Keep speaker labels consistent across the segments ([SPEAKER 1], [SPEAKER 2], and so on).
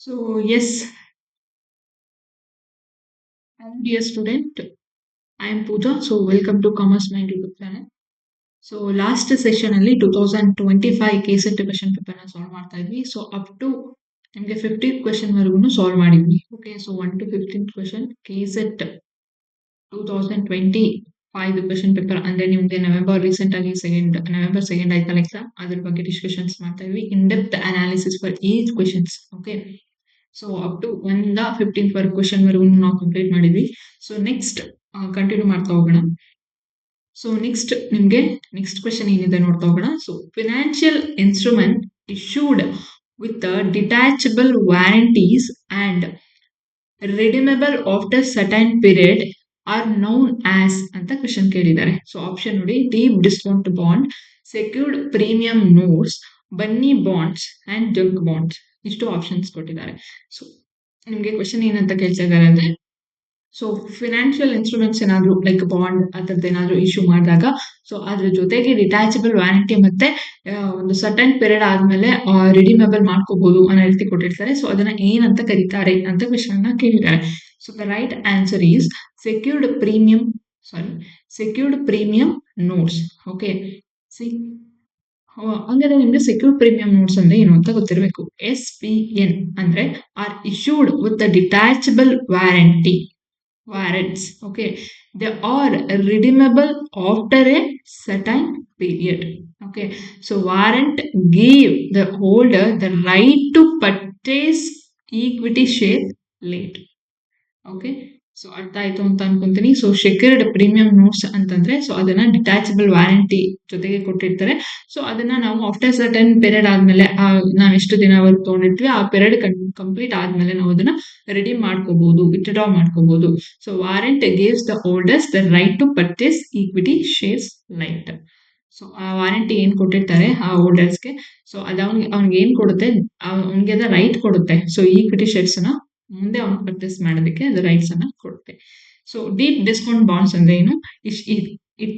[SPEAKER 1] So yes, dear student, I am Pooja. So welcome to Commerce Mind YouTube channel. So last session ಅಲ್ಲಿ 2025 KCET question paper ನ solve ಮಾಡ್ತಾ ಇದ್ವಿ. So up to ನಿಮಗೆ 15th question ವರೆಗೂ solve ಮಾಡಿದ್ವಿ. Okay, so 1 to 15th question KCET 2025 question paper ಅಂದ್ರೆ ನಿಮ್ಗೆ November recent ಆಗಿ ನವೆಂಬರ್ 2 ಆಯ್ತಲ್ಲ ಎಕ್ಸಾಮ್, ಅದ್ರ ಬಗ್ಗೆ ಡಿಸ್ಕಷನ್ಸ್ ಮಾಡ್ತಾ ಇದ್ವಿ. In depth analysis for each questions. Okay, so up to 1 15th question ವರೆಗೂ ನಾವು ಕಂಪ್ಲೀಟ್ ಮಾಡಿದ್ವಿ. ಸೊ ನೆಕ್ಸ್ಟ್ ಕಂಟಿನ್ಯೂ ಮಾಡ್ತಾ ಹೋಗೋಣ. ಸೊ ನೆಕ್ಸ್ಟ್ ಕ್ವೆಶನ್ ಏನಿದೆ ನೋಡ್ತಾ ಹೋಗೋಣ. So financial instrument issued with detachable warrants and redeemable after certain period are known as ಅಂತ question ಕೇಳಿದ್ದಾರೆ. ಸೊ ಆಪ್ಷನ್ ನೋಡಿ: deep discount bond, secured premium notes, bunny bonds and junk bonds. ಇಷ್ಟು options ಕೊಟ್ಟಿದ್ದಾರೆ. So ನಿಮ್ಗೆ question ಏನಂತ ಕೇಳ್ತಾ ಇದ್ದಾರೆ ಅಂದ್ರೆ, ಸೊ ಫಿನಾನ್ಷಿಯಲ್ ಇನ್ಸ್ಟ್ರೂಮೆಂಟ್ಸ್ ಏನಾದ್ರು ಲೈಕ್ ಬಾಂಡ್ ಅದ್ರದ್ದು ಏನಾದ್ರು ಇಶ್ಯೂ ಮಾಡಿದಾಗ, ಸೊ ಅದ್ರ ಜೊತೆಗೆ ಡಿಟ್ಯಾಚಬಲ್ ವ್ಯಾರಂಟಿ ಮತ್ತೆ ಒಂದು ಸರ್ಟನ್ ಪೀರಿಯಡ್ ಆದ್ಮೇಲೆ ರಿಡೀಮಬಲ್ ಮಾಡ್ಕೋಬಹುದು ಅನ್ನೋ ರೀತಿ ಕೊಟ್ಟಿರ್ತಾರೆ. ಸೊ ಅದನ್ನ ಏನಂತ ಕರೀತಾರೆ ಅಂತ ಕ್ವೆಶನ್ ಅನ್ನ ಕೇಳಿದ್ದಾರೆ. So the right answer is secured premium notes. Okay, ಹಂಗಾದ್ರೆ ನಿಮ್ಗೆ ಸೆಕ್ಯೂರ್ಡ್ ಪ್ರೀಮಿಯಂ ನೋಟ್ಸ್ ಅಂದ್ರೆ ಏನು ಅಂತ ಗೊತ್ತಿರಬೇಕು. SPN ಅಂದ್ರೆ are issued with detachable warranty warrants. Okay, they are redeemable after a certain period. Okay, so warrant give the holder the right to purchase equity share late. Okay, so ಅರ್ಥ ಆಯ್ತು ಅಂತ ಅನ್ಕೊಂತೀನಿ. So secured premium notes ಅಂತಂದ್ರೆ, so ಅದನ್ನ detachable warranty ಜೊತೆಗೆ ಕೊಟ್ಟಿರ್ತಾರೆ. So ಅದನ್ನ ನಾವು ಆಫ್ಟರ್ ಸರ್ಟನ್ ಪೀರಿಯಡ್ ಆದ್ಮೇಲೆ, ನಾವು ಎಷ್ಟು ದಿನವರೆಗೂ ತಗೊಂಡಿರ್ತೀವಿ ಆ ಪೀರಿಯಡ್ ಕಂಪ್ಲೀಟ್ ಆದ್ಮೇಲೆ ನಾವು ಅದನ್ನ ರಿಡೀಮ್ ಮಾಡ್ಕೋಬಹುದು, ವಿತ್ಡ್ರಾ ಮಾಡ್ಕೋಬಹುದು. So warrant gives the holders the right to purchase equity shares light. So ಆ ವಾರಂಟಿ ಏನ್ ಕೊಟ್ಟಿರ್ತಾರೆ ಆ ಹೋಲ್ಡರ್ಸ್ಗೆ, ಸೊ ಅದು ಅವ್ನಿಗೆ ಏನ್ ಕೊಡುತ್ತೆ, ಅವ್ನಿಗೆ ಅದ ರೈಟ್ ಕೊಡುತ್ತೆ. ಸೊ ಈಕ್ವಿಟಿ ಶೇರ್ಸ್ ನ ಮುಂದೆ ಅವ್ನು ಪರ್ಚೇಸ್ ಮಾಡೋದಕ್ಕೆ ಅದು ರೈಟ್ಸ್ ಅನ್ನ ಕೊಡುತ್ತೆ. ಸೊ ಡೀಪ್ ಡಿಸ್ಕೌಂಟ್ ಬಾಂಡ್ಸ್ ಅಂದ್ರೆ ಏನು? It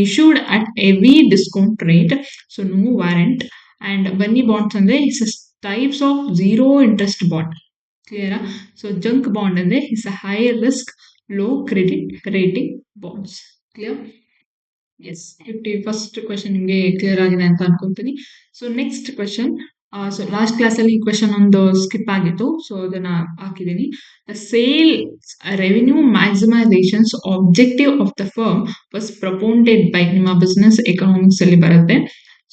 [SPEAKER 1] issued at heavy discount rate, so no warrant. And bunny bonds ಅಂದ್ರೆ it's types of zero interest bond. ಕ್ಲಿಯರಾ? ಸೊ ಜಂಕ್ ಬಾಂಡ್ ಅಂದ್ರೆ it's a high risk low credit rating bonds. Clear? Yes, first question ನಿಮಗೆ clear ಆಗಿದೆ ಅಂತ ಅನ್ಕೊಂತೀನಿ. So next question, so last class ಅಲ್ಲಿ question ಒಂದು skip ಆಗಿತ್ತು, ಸೊ ಅದನ್ನ ಹಾಕಿದ್ದೀನಿ. The sales revenue maximisations objective of the firm was propounded by, ನಿಮ್ಮ ಬಿಸ್ನೆಸ್ ಎಕನಾಮಿಕ್ಸ್ ಅಲ್ಲಿ ಬರುತ್ತೆ.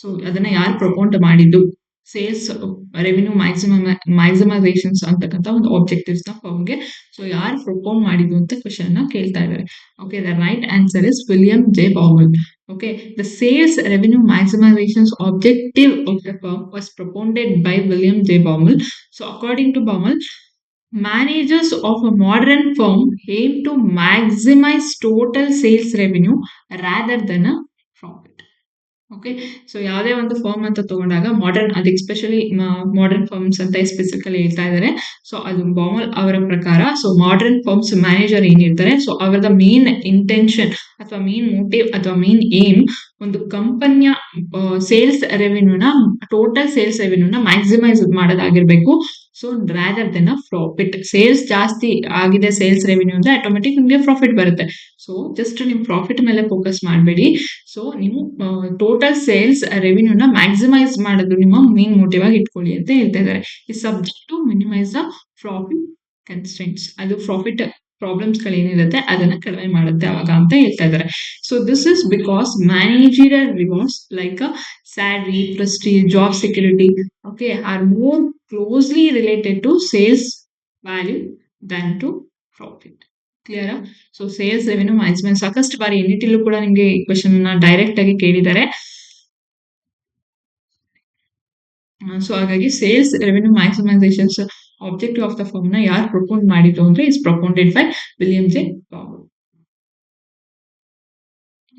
[SPEAKER 1] ಸೊ ಅದನ್ನ ಯಾರು ಪ್ರಪೋಂಡ್ ಮಾಡಿದ್ದು? ಸೇಲ್ಸ್ ರೆವಿನ್ಯೂ ಮ್ಯಾಕ್ಸಿಮೈಸೇಷನ್ಸ್ ಅಂತಕ್ಕಂಥ ಒಂದು ಆಬ್ಜೆಕ್ಟಿವ್ಸ್ ನ ಫರ್ಮ್ಗೆ ಸೊ ಯಾರು ಪ್ರಪೋನ್ ಮಾಡಿದ್ದು ಅಂತ ಕ್ವೆಶನ್ ನ ಕೇಳ್ತಾ ಇದ್ದಾರೆ. Okay, the right answer is William J Baumol. Okay, the sales revenue maximization's objective of the firm was proponed by William J. Baumol. So according to Baumol, managers of a modern firm aim to maximize total sales revenue rather than a profit. Okay, so ಯಾವುದೇ ಒಂದು firm ಅಂತ ತಗೊಂಡಾಗ modern, ಅದು especially modern firms ಅಂತ specifically ಹೇಳ್ತಾ ಇದ್ದಾರೆ. So ಅದು Baumol ಅವರ ಪ್ರಕಾರ, ಸೊ ಮಾಡರ್ನ್ ಫರ್ಮ್ಸ್ ಮ್ಯಾನೇಜರ್ ಏನಿರ್ತಾರೆ, ಸೊ ಅವರದ ಮೇನ್ ಇಂಟೆನ್ಷನ್ ಅಥವಾ ಮೇನ್ ಮೋಟಿವ್ ಅಥವಾ ಮೇನ್ ಏಮ್ ಒಂದು ಕಂಪನಿಯ ಸೇಲ್ಸ್ ರೆವಿನ್ಯೂನ, ಟೋಟಲ್ ಸೇಲ್ಸ್ ರೆವಿನ್ಯೂನ ಮ್ಯಾಕ್ಸಿಮೈಸ್ ಮಾಡೋದಾಗಿರ್ಬೇಕು. So rather than a profit. Sales ಜಾಸ್ತಿ ಆಗಿದೆ ಸೇಲ್ಸ್ ರೆವಿನ್ಯೂ ಅಂದ್ರೆ ಆಟೋಮೆಟಿಕ್ ನಿಮಗೆ ಪ್ರಾಫಿಟ್ ಬರುತ್ತೆ. ಸೊ ಜಸ್ಟ್ ನೀವು ಪ್ರಾಫಿಟ್ ಮೇಲೆ ಫೋಕಸ್ ಮಾಡಬೇಡಿ. ಸೊ ನೀವು ಟೋಟಲ್ ಸೇಲ್ಸ್ ರೆವಿನ್ಯೂನ ಮ್ಯಾಕ್ಸಿಮೈಸ್ ಮಾಡೋದು ನಿಮ್ಮ ಮೇನ್ ಮೋಟಿವ್ ಆಗಿ ಇಟ್ಕೊಳ್ಳಿ ಅಂತ ಹೇಳ್ತಾ ಇದ್ದಾರೆ. ಈ subject to minimise the profit constants, ಅದು ಪ್ರಾಫಿಟ್ ಪ್ರಾಬ್ಲಮ್ಸ್ ಗಳೇನಿರುತ್ತೆ ಅದನ್ನ ಕಡಿಮೆ ಮಾಡುತ್ತೆ ಅವಾಗ ಅಂತ ಹೇಳ್ತಾ ಇದ್ದಾರೆ. So this is because managerial rewards like salary, prestige, job security, okay, are more closely related to sales value than to profit. ಕ್ಲಿಯರಾ? ಸೊ ಸೇಲ್ಸ್ ರೆವೆನ್ಯೂ ಮ್ಯಾಕ್ಸಿಮಮ್ ಸಾಕಷ್ಟು ಬಾರಿ ಎನ್ಇಟಿಲೂ ಕೂಡ ನಿಮಗೆ ಈ ಕ್ವೆಶನ್ ಡೈರೆಕ್ಟ್ ಆಗಿ ಕೇಳಿದ್ದಾರೆ. ಸೊ ಹಾಗಾಗಿ sales revenue maximisations objective of the firm ನ ಯಾರು ಪ್ರಪೋನ್ ಮಾಡಿದ್ದು ಅಂದ್ರೆ is propounded by William J Baumol.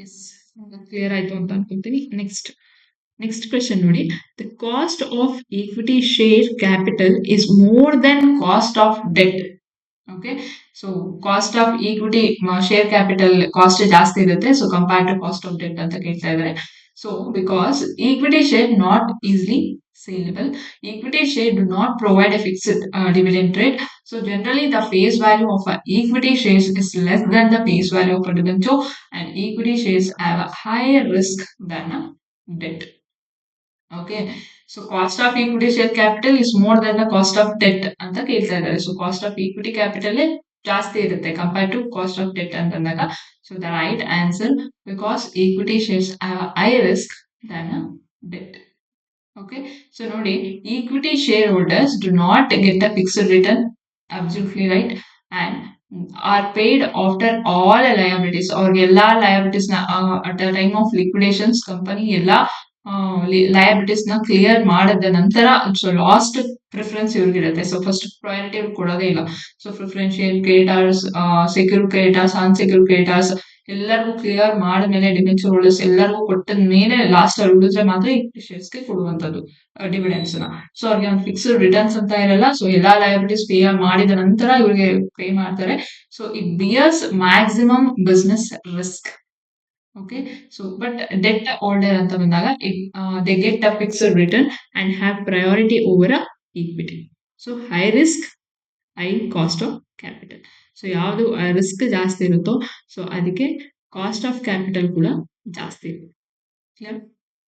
[SPEAKER 1] Yes, clear ಆಯ್ತು ಅಂತ ಅನ್ಕೊಂತೀನಿ. ನೆಕ್ಸ್ಟ್ ಕ್ವೆಶನ್ ನೋಡಿ. The cost of equity share capital is more than cost of debt. Okay, so cost of equity share capital cost ಜಾಸ್ತಿ ಇರುತ್ತೆ, so compare to cost of debt ಅಂತ ಕೇಳ್ತಾ ಇದ್ದಾರೆ. So because equity share not easily saleable, equity share do not provide a fixed dividend rate. So generally the face value of equity shares is less than the face value of a debenture, and equity shares have a higher risk than a debt. Okay, so cost of equity share capital is more than the cost of debt ಅಂತ ಕೇಳ್ತಾ ಇದ್ದಾರೆ. So cost of equity capital ಜಾಸ್ತಿ ಇರುತ್ತೆ compare to cost of debt ಅಂತಂದಾಗ. So the right answer, because equity shares high risk than debt. Okay, so ನೋಡಿ, equity shareholders do not get a fixed return, absolutely right, and are paid after all liabilities, or ಎಲ್ಲ liabilities ನ at the time of liquidations company ಎಲ್ಲ liabilities ನ clear ಮಾಡಿದ ನಂತರ so last preference ಇವ್ರಿಗಿರುತ್ತೆ. So first priority ಇವ್ರು ಕೊಡೋದೇ ಇಲ್ಲ. So preferential creditors, secure creditors, unsecure creditors ಎಲ್ಲರಿಗೂ ಕ್ಲಿಯರ್ ಮಾಡಿದ್ಮೇಲೆ, ಡಿಬೆಂಚರ್ ಹೋಲ್ಡರ್ಸ್ ಎಲ್ಲರಿಗೂ ಕೊಟ್ಟ ಮೇಲೆ ಲಾಸ್ಟ್ ಅವ್ರು ಉಳಿದ್ರೆ ಮಾತ್ರ ಈಕ್ವಿಟಿ ಶೇರ್ಸ್ಗೆ ಕೊಡುವಂಥದ್ದು ಡಿವಿಡೆಂಡ್ಸ್ ನ. ಸೊ ಅವ್ರಿಗೆ ಒಂದು ಫಿಕ್ಸ್ಡ್ ರಿಟರ್ನ್ಸ್ ಅಂತ ಇರಲ್ಲ. ಸೊ ಎಲ್ಲಾ ಲಯಬಿಲಿಟೀಸ್ ಪೇ ಮಾಡಿದ ನಂತರ ಇವ್ರಿಗೆ ಪೇ ಮಾಡ್ತಾರೆ. So it bears maximum business risk. Okay, so but debt holder ಅಂತ ಬಂದಾಗ they get a fixed return and have priority over a equity. So high risk, high cost of capital. So ಯಾವುದು risk ಜಾಸ್ತಿ ಇರುತ್ತೋ so ಅದಕ್ಕೆ cost of capital ಕೂಡ ಜಾಸ್ತಿ ಇರುತ್ತೆ. Clear?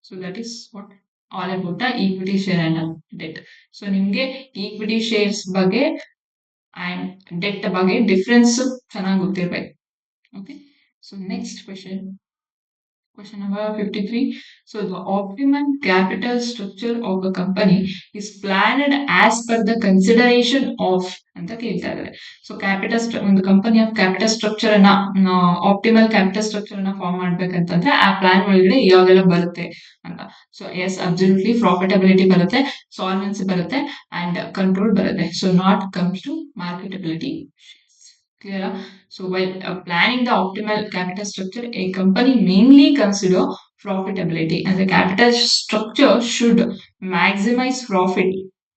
[SPEAKER 1] So that is what all about the equity share and debt. So ನಿಮ್ಗೆ equity shares ಬಗ್ಗೆ and debt ಬಗ್ಗೆ ಡಿಫ್ರೆನ್ಸ್ ಚೆನ್ನಾಗಿ ಗೊತ್ತಿರ್ಬೇಕು. Okay, so next question. Question number 53. So the optimum capital structure of a company is planned as per the consideration of ಅಂತ ಕೇಳ್ತಾ ಇದ್ದಾರೆ. So ಒಂದು ಕಂಪನಿಯ ಕ್ಯಾಪಿಟಲ್ ಸ್ಟ್ರಕ್ಚರ್ ಅನ್ನ ಆಪ್ಟಿಮಲ್ ಕ್ಯಾಪಿಟಲ್ ಸ್ಟ್ರಕ್ಚರ್ ಅನ್ನ ಫಾರ್ಮ್ ಮಾಡ್ಬೇಕಂತಂದ್ರೆ ಆ ಪ್ಲಾನ್ ಒಳಗಡೆ ಯಾವ್ದೆಲ್ಲ ಬರುತ್ತೆ ಅಂತ. ಸೊ ಎಸ್, ಅಬ್ಸಲ್ಯೂಟ್ಲಿ ಪ್ರಾಫಿಟಬಿಲಿಟಿ ಬರುತ್ತೆ, ಸಾಲ್ವೆನ್ಸಿ ಬರುತ್ತೆ, ಅಂಡ್ ಕಂಟ್ರೋಲ್ ಬರುತ್ತೆ. So not comes to marketability. Clear? So while planning the optimal capital structure, a company mainly consider profitability, and the capital structure should maximize profit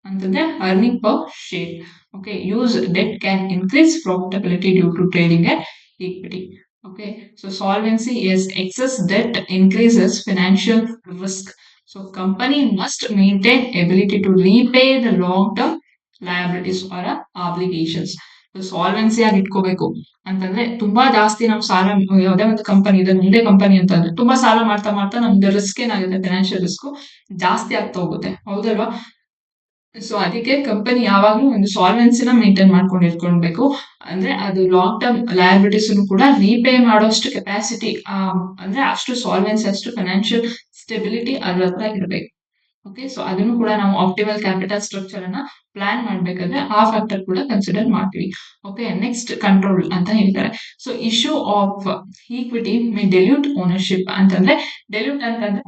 [SPEAKER 1] ಅಂತಂದ್ರೆ earning per share. Okay, use debt can increase profitability due to trading at equity. Okay, so solvency is excess debt increases financial risk. So company must maintain ability to repay the long term liabilities or obligations. Solvency ಆಗಿ ಇಟ್ಕೋಬೇಕು ಅಂತಂದ್ರೆ ತುಂಬಾ ಜಾಸ್ತಿ ನಾವು ಸಾಲ, ಯಾವುದೇ ಒಂದು company ಇದೆ, ಮುಂದೆ ಕಂಪನಿ ಅಂತಂದ್ರೆ ತುಂಬಾ ಸಾಲ ಮಾಡ್ತಾ ಮಾಡ್ತಾ ನಮ್ದು ರಿಸ್ಕ್ ಏನಾಗುತ್ತೆ, ಫೈನಾನ್ಷಿಯಲ್ ರಿಸ್ಕ್ ಜಾಸ್ತಿ ಆಗ್ತಾ ಹೋಗುತ್ತೆ, ಹೌದಲ್ವಾ? ಸೊ ಅದಕ್ಕೆ ಕಂಪನಿ ಯಾವಾಗ್ಲೂ ಒಂದು ಸಾಲ್ವೆನ್ಸಿನ ಮೇಂಟೈನ್ ಮಾಡ್ಕೊಂಡು ಇಟ್ಕೊಳ್ಬೇಕು. ಅಂದ್ರೆ ಅದು ಲಾಂಗ್ ಟರ್ಮ್ ಲಯಬಿಲಿಟೀಸ್ ಕೂಡ ರೀಪೇ ಮಾಡೋಷ್ಟು ಕೆಪಾಸಿಟಿ, ಅಂದ್ರೆ ಅಷ್ಟು ಸಾಲ್ವೆನ್ಸಿ, ಅಷ್ಟು ಫೈನಾನ್ಷಿಯಲ್ ಸ್ಟೆಬಿಲಿಟಿ ಅದ್ರ ಹತ್ರ ಇರಬೇಕು. ಓಕೆ, ಸೊ ಅದನ್ನು ಕೂಡ ನಾವು ಆಪ್ಟಿಮಲ್ ಕ್ಯಾಪಿಟಲ್ ಸ್ಟ್ರಕ್ಚರ್ ಅನ್ನ ಪ್ಲಾನ್ ಮಾಡ್ಬೇಕಾದ್ರೆ ಆ ಫ್ಯಾಕ್ಟರ್ ಕೂಡ ಕನ್ಸಿಡರ್ ಮಾಡ್ತೀವಿ. ಓಕೆ, ನೆಕ್ಸ್ಟ್ ಕಂಟ್ರೋಲ್ ಅಂತ ಹೇಳ್ತಾರೆ. So issue of equity may dilute ownership ಅಂತಂದ್ರೆ, ಡೆಲ್ಯೂಟ್ ಅಂತಂದ್ರೆ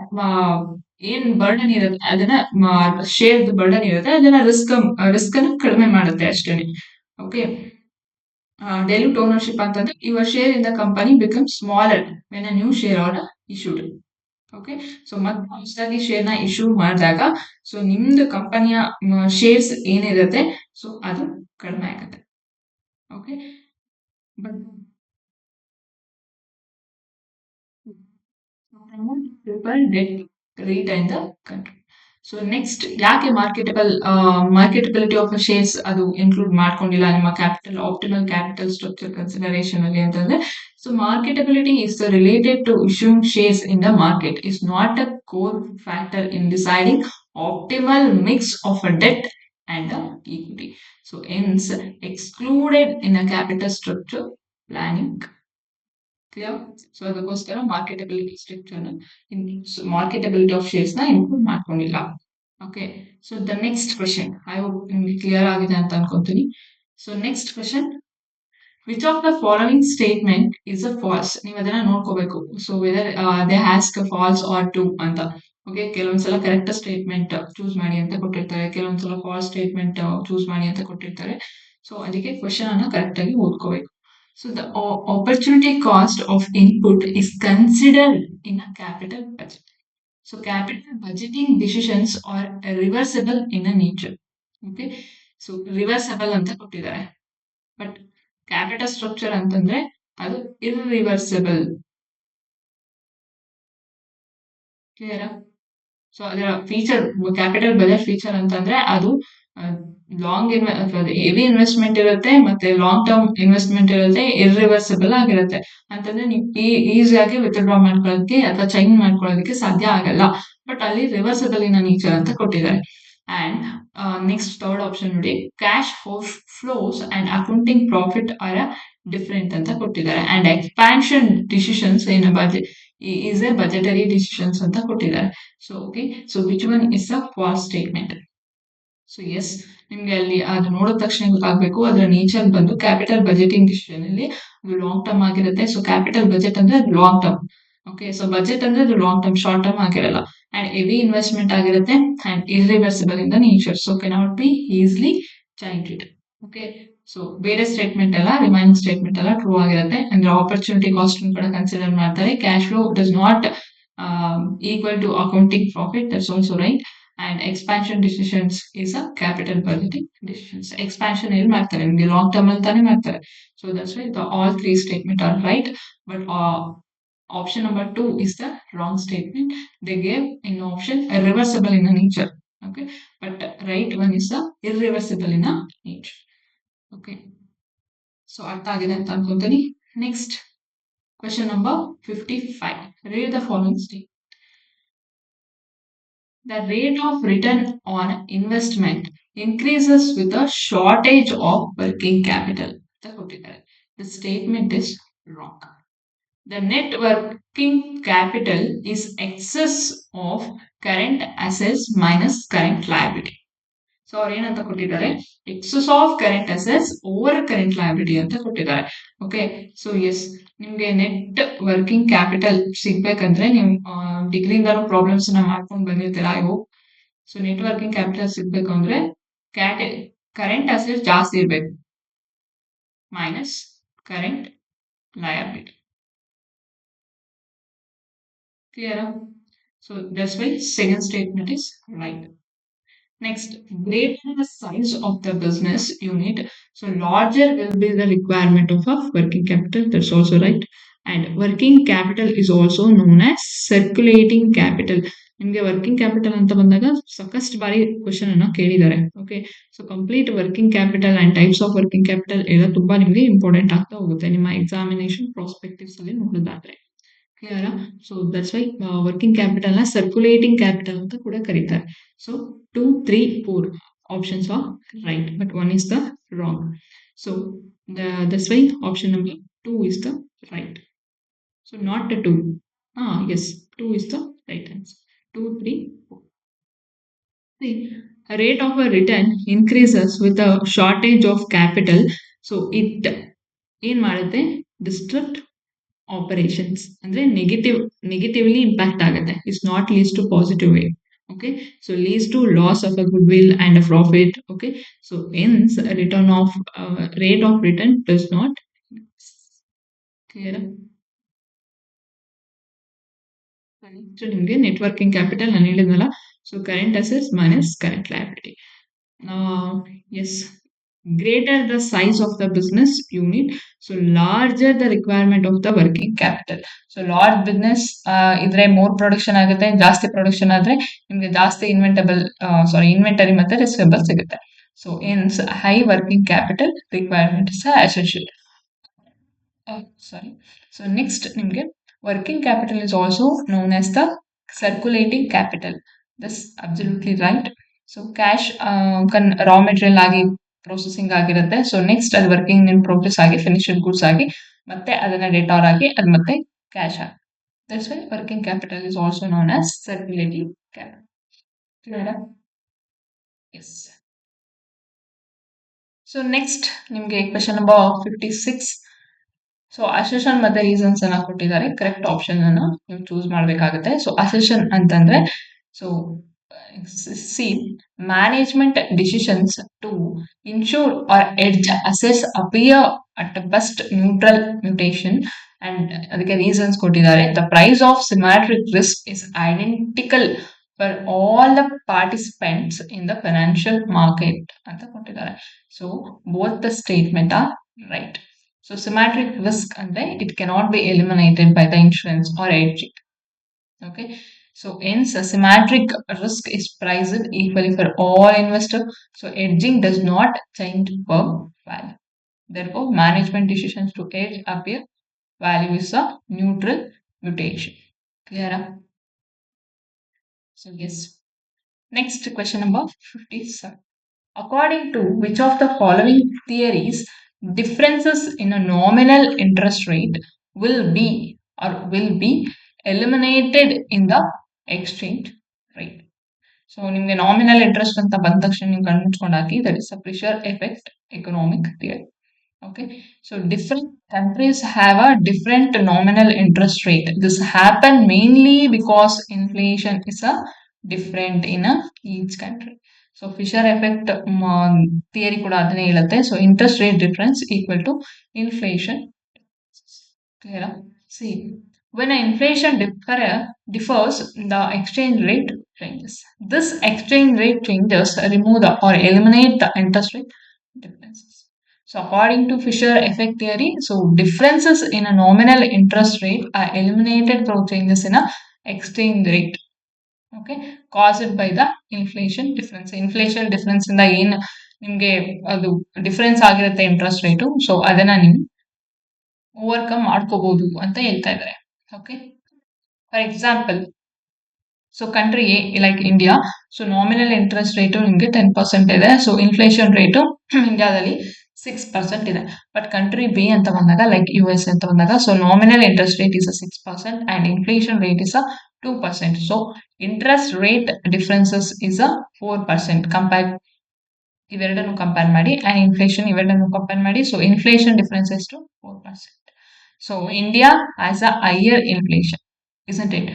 [SPEAKER 1] ಏನ್ ಬರ್ಡನ್ ಇರುತ್ತೆ ಅದನ್ನ, ಶೇರ್ ಬರ್ಡನ್ ಇರುತ್ತೆ ಅದನ್ನ ರಿಸ್ಕ್ ಅನ್ನ ಕಡಿಮೆ ಮಾಡುತ್ತೆ ಅಷ್ಟೇನೆ. ಓಕೆ, ಡೆಲ್ಯೂಟ್ ಓನರ್ಶಿಪ್ ಅಂತಂದ್ರೆ your share in the company become smaller when a new share are issued. Okay, so ಮತ್ತೆ ಹೊಸದಾಗಿ ಶೇರ್ ನ ಇಶ್ಯೂ ಮಾಡಿದಾಗ ಸೊ ನಿಮ್ದು ಕಂಪನಿಯ ಶೇರ್ಸ್ ಏನಿರುತ್ತೆ ಸೊ ಅದು ಕಡಿಮೆ ಆಗುತ್ತೆ. Okay, but debt retain the country. So next, ಯಾಕೆ ಮಾರ್ಕೆಟಬಿಲಿಟಿ ಆಫ್ ಶೇರ್ಸ್ ಅದು ಇನ್ಕ್ಲೂಡ್ ಮಾಡ್ಕೊಂಡಿಲ್ಲ ನಿಮ್ಮ capital optimal capital structure consideration ಅಲ್ಲಿ ಅಂತಂದ್ರೆ, so marketability is related to issuing shares in the market, is not a core factor in deciding optimal mix of a debt and a equity. So hence excluded in a capital structure planning. Clear? So ಅದಕ್ಕೋಸ್ಕರ marketability structure marketability of shares ನ include ಮಾಡ್ಕೊಂಡಿಲ್ಲ. Okay, so the next question, I hope ನಿಮ್ಗೆ clear ಆಗಿದೆ ಅಂತ ಅನ್ಕೊಂತೀನಿ. So next question, which of the following statement is a false? ನೀವು ಅದನ್ನ ನೋಡ್ಕೋಬೇಕು. So whether they asked false or true ಅಂತ. ಓಕೆ, ಕೆಲವೊಂದ್ಸಲ ಕರೆಕ್ಟ್ ಸ್ಟೇಟ್ಮೆಂಟ್ ಚೂಸ್ ಮಾಡಿ ಅಂತ ಕೊಟ್ಟಿರ್ತಾರೆ, ಕೆಲವೊಂದ್ಸಲ ಫಾಲ್ಸ್ ಸ್ಟೇಟ್ಮೆಂಟ್ ಚೂಸ್ ಮಾಡಿ ಅಂತ ಕೊಟ್ಟಿರ್ತಾರೆ. ಸೊ ಅದಕ್ಕೆ ಕ್ವೆಶನ್ ಅನ್ನ ಕರೆಕ್ಟ್ ಆಗಿ ಓದ್ಕೋಬೇಕು. So the opportunity cost of input is considered in a capital budget. So capital budgeting decisions are reversible in a nature. Okay, so reversible ಅಂತ ಕೊಟ್ಟಿದ್ದಾರೆ, ಬಟ್ ಕ್ಯಾಪಿಟಲ್ ಸ್ಟ್ರಕ್ಚರ್ ಅಂತಂದ್ರೆ ಅದು ಇರ್ರಿವರ್ಸಿಬಲ್. ಕ್ಲಿಯರಾ? So ಅದರ feature capital budget feature ಅಂತಂದ್ರೆ ಅದು long heavy investment ಇರುತ್ತೆ ಮತ್ತೆ ಲಾಂಗ್ ಟರ್ಮ್ ಇನ್ವೆಸ್ಟ್ಮೆಂಟ್ ಇರುತ್ತೆ ಇರ್ರಿವರ್ಸಿಬಲ್ ಆಗಿರುತ್ತೆ ಅಂತಂದ್ರೆ ನೀವು ಈಸಿಯಾಗಿ ವಿತ್ಡ್ರಾ ಮಾಡ್ಕೊಳ್ಳೋದಕ್ಕೆ ಅಥವಾ ಚೇಂಜ್ ಮಾಡ್ಕೊಳ್ಳೋದಕ್ಕೆ ಸಾಧ್ಯ ಆಗಲ್ಲ ಬಟ್ ಅಲ್ಲಿ ರಿವರ್ಸಿಬಲ್ ಇನ್ ನೇಚರ್ ಅಂತ ಕೊಟ್ಟಿದ್ದಾರೆ ಅಂಡ್ ನೆಕ್ಸ್ಟ್ ಥರ್ಡ್ ಆಪ್ಷನ್ ನೋಡಿ cash flows and accounting profit are different ಅಂತ ಕೊಟ್ಟಿದ್ದಾರೆ ಅಂಡ್ ಎಕ್ಸ್ಪ್ಯಾನ್ಷನ್ ಡಿಸಿಷನ್ಸ್ ಏನ budget is a budgetary decisions ಅಂತ ಕೊಟ್ಟಿದ್ದಾರೆ so okay so which one is a false statement so yes ನಿಮ್ಗೆ ಅಲ್ಲಿ ಅದು ನೋಡಿದ ತಕ್ಷಣ ಗೊತ್ತಾಗಬೇಕು ಅದರ ನೇಚರ್ ಬಂದು ಕ್ಯಾಪಿಟಲ್ ಬಜೆಟಿಂಗ್ ಡಿಸಿಷನ್ ಅಲ್ಲಿ ಅದು ಲಾಂಗ್ ಟರ್ಮ್ ಆಗಿರುತ್ತೆ ಸೊ ಕ್ಯಾಪಿಟಲ್ ಬಜೆಟ್ ಅಂದ್ರೆ ಅದು long term okay so budget ಅಂದ್ರೆ ಅದು ಲಾಂಗ್ ಟರ್ಮ್ ಶಾರ್ಟ್ ಟರ್ಮ್ ಆಗಿರಲ್ಲ ಅಂಡ್ ಹೆವಿ ಇನ್ವೆಸ್ಟ್ಮೆಂಟ್ ಆಗಿರುತ್ತೆ and irreversible in the nature so cannot be easily change it okay so ಬೇರೆ ಸ್ಟೇಟ್ಮೆಂಟ್ ಎಲ್ಲ remaining statement ಎಲ್ಲ true ಆಗಿರುತ್ತೆ ಅಂದ್ರೆ ಆಪರ್ಚುನಿಟಿ ಕಾಸ್ಟ್ ಕೂಡ ಕನ್ಸಿಡರ್ ಮಾಡ್ತಾರೆ cash flow does not equal to accounting profit that's also right and expansion decisions is a capital budgeting decisions. Expansion ಎಲ್ಲಿ ಮಾಡ್ತಾರೆ ನಿಮಗೆ ಲಾಂಗ್ ಟರ್ಮ್ ಅಲ್ಲಿ ತಾನೇ ಮಾಡ್ತಾರೆ so that's why the all three statement are right but option number 2 is the wrong statement. They gave in option irreversible in a nature. Okay, but right one is the irreversible in a nature. Okay, so ಅರ್ಥ ಆಗಿದೆ ಅಂತ ಅನ್ಕೊಂತೀನಿ. Next question number 55. Read the following statement. The rate of return on investment increases with a shortage of working capital. The statement is wrong. The net working capital is excess of current assets minus current liability. So ಅವ್ರು ಏನಂತ ಕೊಟ್ಟಿದ್ದಾರೆ excess of current assets over current liability ಅಂತ ಕೊಟ್ಟಿದ್ದಾರೆ okay so yes ನಿಮ್ಗೆ net working capital ಸಿಗ್ಬೇಕಂದ್ರೆ ನೀವು ಡಿಗ್ರಿಯಿಂದಾನು problems ನ ಮಾಡ್ಕೊಂಡು ಬಂದಿರ್ತೀರಾ I hope so net working capital ಸಿಗ್ಬೇಕು ಅಂದ್ರೆ ಕರೆಂಟ್ ಅಸೆಟ್ಸ್ ಜಾಸ್ತಿ ಇರ್ಬೇಕು minus current liability clear so that's why second statement is right. Next, greater the size of the business unit, so larger will be the requirement of a working capital. That's also right. And working capital is also known as circulating capital. ನಿಮಗೆ working capital ಅಂತ ಬಂದಾಗ ಸಾಕಷ್ಟು ಬಾರಿ question ಅನ್ನ ಕೇಳಿದ್ದಾರೆ okay so complete working capital and types of working capital ಎಲ್ಲ ತುಂಬಾ ನಿಮಗೆ ಇಂಪಾರ್ಟೆಂಟ್ ಆಗ್ತಾ ಹೋಗುತ್ತೆ ನಿಮ್ಮ ಎಕ್ಸಾಮಿನೇಷನ್ ಪ್ರಾಸ್ಪೆಕ್ಟಿವ್ಸ್ ಅಲ್ಲಿ ನೋಡೋದಾದ್ರೆ ಕ್ಲಿಯರಾ so that's why working capital ನ ಸರ್ಕ್ಯುಲೇಟಿಂಗ್ ಕ್ಯಾಪಿಟಲ್ ಅಂತ ಕೂಡ ಕರೀತಾರೆ so 2, 3, 4 options are right but one is the wrong so that's why option number 2 is the right so not the 2 yes 2 is the right answer 2, 3, 4 see a rate of a return increases with a shortage of capital so it ಏನ್ ಮಾಡುತ್ತೆ destruct operations ಅಂದ್ರೆ negatively impact ಆಗುತ್ತೆ it's not leads to positive way okay so leads to loss of a goodwill and a profit okay so hence return of rate of return does not clear so ನಿಮಗೆ net working capital ನಾನು ಹೇಳಿದ್ನಲ್ಲ so current assets minus current liability yes greater the size of the business unit so larger the requirement of the working capital so large business ಇದ್ರೆ more production ಆಗುತ್ತೆ ಜಾಸ್ತಿ production ಆದ್ರೆ ನಿಮಗೆ ಜಾಸ್ತಿ inventory ಮತ್ತೆ receivable ಸಿಗುತ್ತೆ so hence high working capital requirement is essential so next ನಿಮಗೆ working capital is also known as the circulating capital that's absolutely right so cash raw material ಆಗಿ processing ಆಗಿರುತ್ತೆ ಸೊ ನೆಕ್ಸ್ಟ್ ಅದು working in progress ಆಗಿ finished goods ಆಗಿ ಮತ್ತೆ ಅದನ್ನ debtor ಆಗಿ ಅದು ಮತ್ತೆ ಕ್ಯಾಶ್ ಆಗಿ that's why working capital is also known as circulative capital yes so next ನಿಮಗೆ ಕ್ವೆಶ್ಚನ್ ನಂಬರ್ 56 ಸೊ ಅಸೆಷನ್ ಮತ್ತೆ ರೀಸನ್ಸ್ ಅನ್ನ ಕೊಟ್ಟಿದ್ದಾರೆ ಕರೆಕ್ಟ್ ಆಪ್ಷನ್ ಅನ್ನ ನೀವು ಚೂಸ್ ಮಾಡಬೇಕಾಗುತ್ತೆ ಸೊ ಅಸೆಷನ್ ಅಂತಂದ್ರೆ so see management decisions to ensure or edge assets appear at best neutral mutation and ಅದಕ್ಕೆ reasons ಕೊಟ್ಟಿದ್ದಾರೆ the price of symmetric risk is identical for all the participants in the financial market ಅಂತ ಕೊಟ್ಟಿದ್ದಾರೆ so both the statement are right so symmetric risk ಅಂದ್ರೆ it cannot be eliminated by the insurance or edging okay So hence a symmetric risk is priced equally for all investors. So hedging does not change firm value. Therefore, management decisions to hedge appear value is a neutral mutation. Clear? So yes. Next question number 57. According to which of the following theories, differences in a nominal interest rate will be eliminated in the exchange rate? So ನಿಮಗೆ nominal interest ಅಂತ ಬಂದ ತಕ್ಷಣ ನೀವು ಕಣ್ಮುಚ್ಕೊಂಡು ಹಾಕಿ that is a pressure effect economic theory. Okay, so different countries have a different nominal interest rate. This happen mainly because inflation is a different in each country. So Fisher effect theory kuda adane helutte. So interest rate difference equal to inflation. Clear? See, when an inflation differs, the exchange rate changes. This exchange rate changes remove or eliminate the interest rate differences. So according to Fisher effect theory, so differences in a nominal interest rate are eliminated through changes in a exchange rate. Okay, caused by the inflation difference. Inflation difference ಇಂದ ಏನು ನಿಮಗೆ ಅದು difference ಆಗಿರುತ್ತೆ interest rate. So ಅದನ್ನ ನೀವು overcome ಮಾಡ್ಕೋಬಹುದು ಅಂತ ಹೇಳ್ತಾ ಇದ್ದಾರೆ. Okay, for example, so country A like India, so nominal interest rate ನಿಮಗೆ 10% ಇದೆ. ಸೊ ಇನ್ಫ್ಲೇಷನ್ ರೇಟು ಇಂಡಿಯಾದಲ್ಲಿ 6% ಇದೆ. ಬಟ್ ಕಂಟ್ರಿ ಬಿ ಅಂತ ಬಂದಾಗ ಲೈಕ್ US ಅಂತ ಬಂದಾಗ, so nominal interest rate is 6% and inflation rate is 2%. So interest rate differences is 4% compare, ಇವೆರಡನ್ನು compare ಮಾಡಿ, ಅಂಡ್ ಇನ್ಫ್ಲೇಷನ್ ಇವೆರಡನ್ನು ಕಂಪೇರ್ ಮಾಡಿ. ಸೊ ಇನ್ಫ್ಲೇಷನ್ ಡಿಫರೆನ್ಸ್ ಎಷ್ಟು 4%. So India has a higher inflation, isn't it?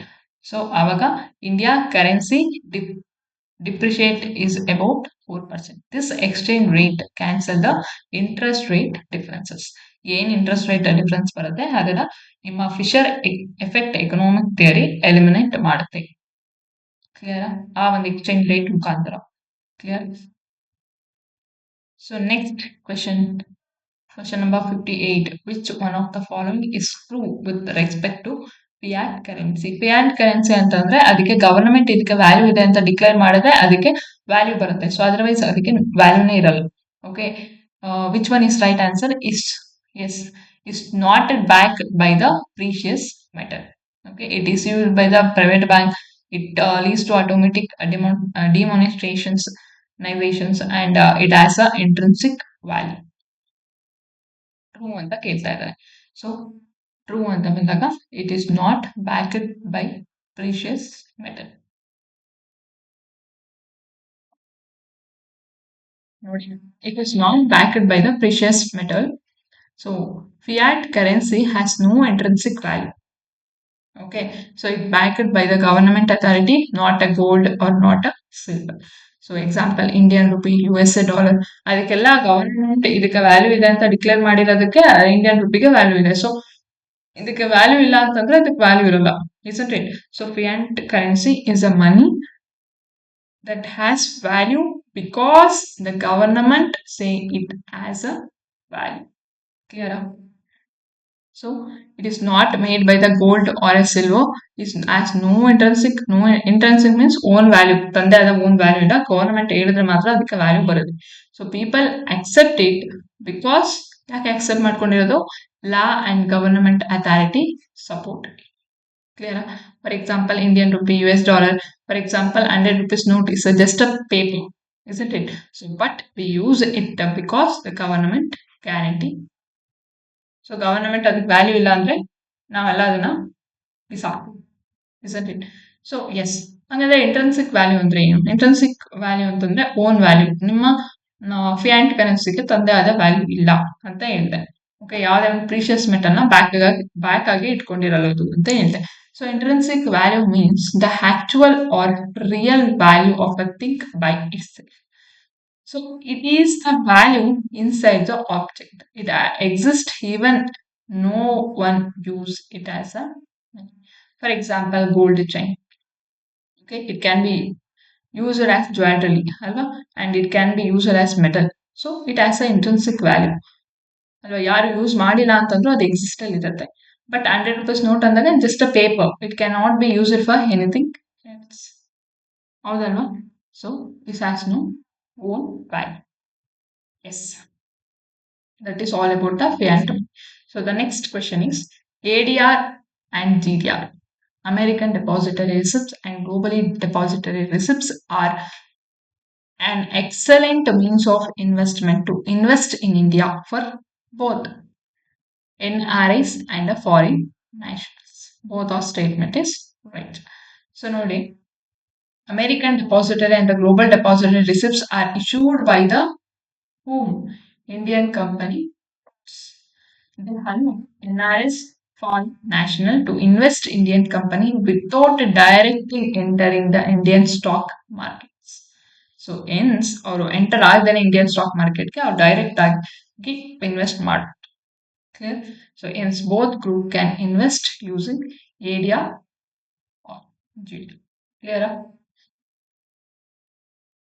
[SPEAKER 1] So avaga India currency depreciate is about 4%. This exchange rate cancel the interest rate differences. ಏನ್ interest rate difference ಬರುತ್ತೆ ಅದನ್ನ ನಿಮ್ಮ Fisher effect economic theory eliminate ಮಾಡುತ್ತೆ. Clear? ಆ ಒಂದು exchange rate ಮುಖಾಂತರ. Clear? So next question number 58. Which one of the following is true with respect to fiat currency? Fiat currency ಅಂತಂದ್ರೆ ಅದಕ್ಕೆ ಗವರ್ನಮೆಂಟ್ ಇದಕ್ಕೆ ವ್ಯಾಲ್ಯೂ ಇದೆ ಅಂತ ಡಿಕ್ಲೇರ್ ಮಾಡಿದ್ರೆ ಅದಕ್ಕೆ ವ್ಯಾಲ್ಯೂ ಬರುತ್ತೆ. ಸೊ ಅದರ್ವೈಸ್ ಅದಕ್ಕೆ ವ್ಯಾಲ್ಯೂನೇ ಇರಲ್ಲ. Okay, which one is right answer? is not backed by the precious metal. Okay, it is used by the private bank. It leads to automatic demonstrations and it has a intrinsic value. True ಅಂತ ಕೇಳ್ತಾ ಇದ್ದಾರೆ. So true ಅಂತ ಬಂದಾಗ it is not backed by precious metal. ನೋಡಿ, it is not backed by the precious metal. So fiat currency has no intrinsic value. Okay, so it backed by the government authority, not a gold or not a silver. So example Indian rupee, USA dollar, ಅದಕ್ಕೆಲ್ಲ government ಇದಕ್ಕೆ value ಇದೆ ಅಂತ declare ಮಾಡಿರೋದಕ್ಕೆ Indian ರುಪಿಗೆ value ಇದೆ. So ಇದಕ್ಕೆ value ಇಲ್ಲ ಅಂತಂದ್ರೆ ಅದಕ್ಕೆ value ಇರಲ್ಲ, isn't it? So fiat currency is a money that has value because the government say it has a value. Clear? So it is not made by the gold or a silver. It has no intrinsic. No intrinsic means own value. ತಂದೆ ಆದ own value ಇಲ್ಲ. Government ಹೇಳಿದ್ರೆ ಮಾತ್ರ ಅದಕ್ಕೆ value ಬರುತ್ತೆ. So people accept it because ಯಾಕೆ accept ಮಾಡ್ಕೊಂಡಿರೋದು? Law and government authority support. Clear? For example, Indian rupee, US dollar. For example, 100 rupees note is just a paper, isn't it? So, but we use it because the government guarantee. So government ಅದಕ್ಕೆ value ಇಲ್ಲ ಅಂದ್ರೆ ನಾವೆಲ್ಲ ಅದನ್ನ ಬಿಸಾಕು, isn't it? So S, ಹಂಗಂದ್ರೆ intrinsic value ಅಂದ್ರೆ ಏನು? Intrinsic value ಅಂತಂದ್ರೆ own value. ನಿಮ್ಮ ಫಿಯಾಟ್ ಕರೆನ್ಸಿಗೆ ತಂದೆ ಆದ ವ್ಯಾಲ್ಯೂ ಇಲ್ಲ ಅಂತ ಹೇಳಿದೆ. ಓಕೆ, ಯಾವುದೇ ಒಂದು ಪ್ರೀಶಿಯಸ್ ಮೆಟಲ್ನ ಬ್ಯಾಕ್ ಆಗಿ ಇಟ್ಕೊಂಡಿರಲ್ಲ ಅಂತ ಹೇಳಿದೆ. So intrinsic value means the actual or real value of a thing by itself. So it is the value inside the object. It exists even no one use it as a, for example, gold chain. Okay, it can be used as jewelry, and it can be used as metal. So it has an intrinsic value. ಯಾರು use ಮಾಡಿಲ್ಲ ಅಂತಂದ್ರೂ ಅದು exist ಅಲ್ಲಿ ಇರುತ್ತೆ. But 100 rupees note ಅಂದಾಗ just a paper, it can not be used for anything Yes. ಹೌದಲ್ವಾ? So this has no own value. Yes, that is all about the phantom. So the next question is ADR and GDR. American Depository Receipts and Globally Depository Receipts are an excellent means of investment to invest in India for both NRIs and the foreign nationals. Both our statement is right. So nowadays, American Depository and the Global Depository Receipts are issued by the whom? Indian company. They allow NRS foreign national to invest Indian company without directly entering the Indian stock markets. So ಎನ್ಸ್ ಅವರು enter ಆಗದೇನೆ Indian stock ಮಾರ್ಕೆಟ್ಗೆ ಅವ್ರು direct ಆಗಿ invest ಮಾಡ್ತಾರೆ. Clear? So ಎನ್ಸ್ both group can invest using ADR or GDR. ಕ್ಲಿಯರಾ?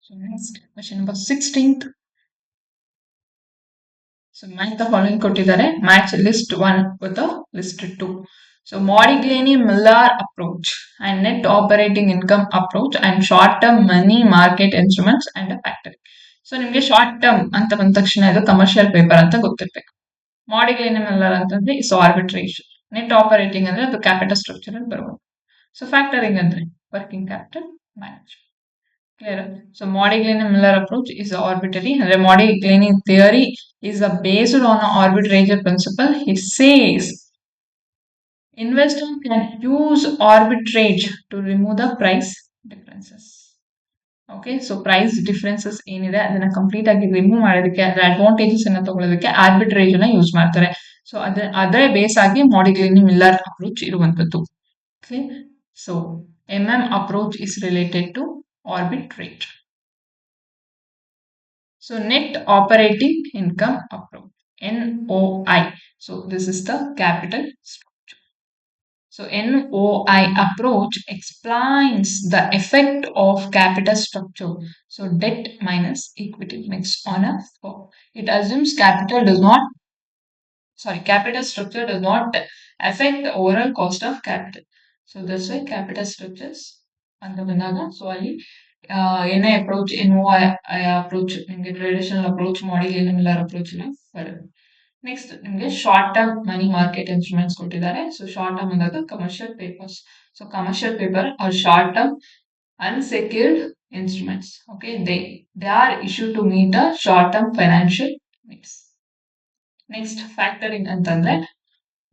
[SPEAKER 1] So next question number 16th. So match the following ಕೊಟ್ಟಿದ್ದಾರೆ. Match list 1 with the list 2. So Modigliani-Miller approach and net operating income approach and short-term money market instruments and a factory. So ನಿಮಗೆ short term ಅಂತ ಬಂದ ತಕ್ಷಣ ಇದು commercial paper ಅಂತ ಗೊತ್ತಿರ್ಬೇಕು. Modigliani-Miller ಅಂತಂದ್ರೆ is arbitration. Net operating ಅಂದ್ರೆ ಅದು ಕ್ಯಾಪಿಟಲ್ ಸ್ಟ್ರಕ್ಚರ್ ಅಲ್ಲಿ ಬರುವುದು. ಸೊ ಫ್ಯಾಕ್ಟರಿಂಗ್ ಅಂದ್ರೆ working capital management. Clear? So Modigliani-Miller approach is arbitrary. The Modigliani theory is based on an arbitrage principle. He says investors can use arbitrage to remove the price differences. Okay, so price differences ಏನಿದೆ ಅದನ್ನ complete ಆಗಿ remove ಮಾಡೋದಕ್ಕೆ, ಅದರ advantages ಅನ್ನ ತಗೊಳ್ಳೋದಕ್ಕೆ arbitrage ಅನ್ನ use ಮಾಡ್ತಾರೆ. So ಅದರ ಬೇಸ್ ಆಗಿ Modigliani-Miller ಅಪ್ರೋಚ್ ಇರುವಂತದ್ದು. Okay, so approach is related to arbitrage. So net operating income approach, NOI. So this is the capital structure. So NOI approach explains the effect of capital structure. So debt minus equity mix on a firm. It assumes capital structure does not affect the overall cost of capital. So that's why capital structures ಅಂತ ಬಂದಾಗ so ಅಲ್ಲಿ ಏನೇ approach approach ನಿಮಗೆ traditional approach Modigliani-Miller approach ಬರುತ್ತೆ. Next ನಿಮಗೆ short term money market instruments ಕೊಟ್ಟಿದ್ದಾರೆ. So short term ಅಂದಾಗ commercial papers. So commercial paper are short term unsecured instruments. Okay, they are issue to meet a short term financial needs. Next factoring ಅಂತಂದ್ರೆ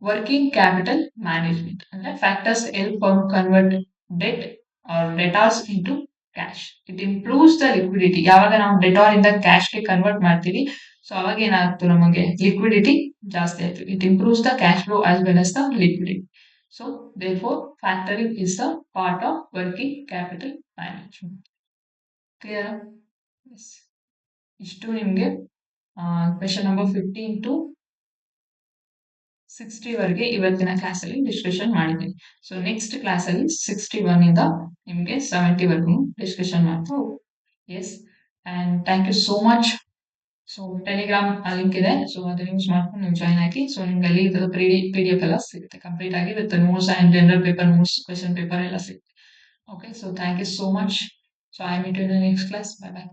[SPEAKER 1] working capital management ಅಂದ್ರೆ factors help convert debt or debtors into cash. It improves the liquidity. ಯಾವಾಗ ನಾವು debtor ಇಂದ ಕ್ಯಾಶ್ಗೆ convert ಮಾಡ್ತೀವಿ, so ಅವಾಗ ಏನಾಗ್ತು, ನಮಗೆ liquidity ಜಾಸ್ತಿ ಆಯ್ತು. It improves the cash flow as well as the liquidity. So therefore factoring is the part of working capital management. Clear? ಇಷ್ಟು ನಿಮಗೆ ಕ್ವೆಶ್ಚನ್ ನಂಬರ್ 15 to 60 ವರೆಗೆ ಇವತ್ತಿನ ಕ್ಲಾಸಲ್ಲಿ ಡಿಸ್ಕಷನ್ ಮಾಡಿದ್ದೀನಿ. ಸೊ ನೆಕ್ಸ್ಟ್ ಕ್ಲಾಸಲ್ಲಿ 61 ಇಂದ ನಿಮಗೆ 70 ವರೆಗೂ ಡಿಸ್ಕಷನ್ ಮಾಡ್ತಾ ಹೋಗ್ತೀವಿ. Yes, and thank you so much. So Telegram link ಇದೆ, ಸೊ ಅದನ್ನ ಯೂಸ್ ಮಾಡ್ಕೊಂಡು ನೀವು ಜಾಯ್ನ್ ಆಗಿ. ಸೊ ನಿಮ್ಗೆ ಅಲ್ಲಿ PDF ಎಲ್ಲ ಸಿಗುತ್ತೆ ಕಂಪ್ಲೀಟ್ ಆಗಿ with notes and general paper notes, question paper ಎಲ್ಲ ಸಿಗುತ್ತೆ. Okay, so thank you so much. So I meet you in the next class. Bye by.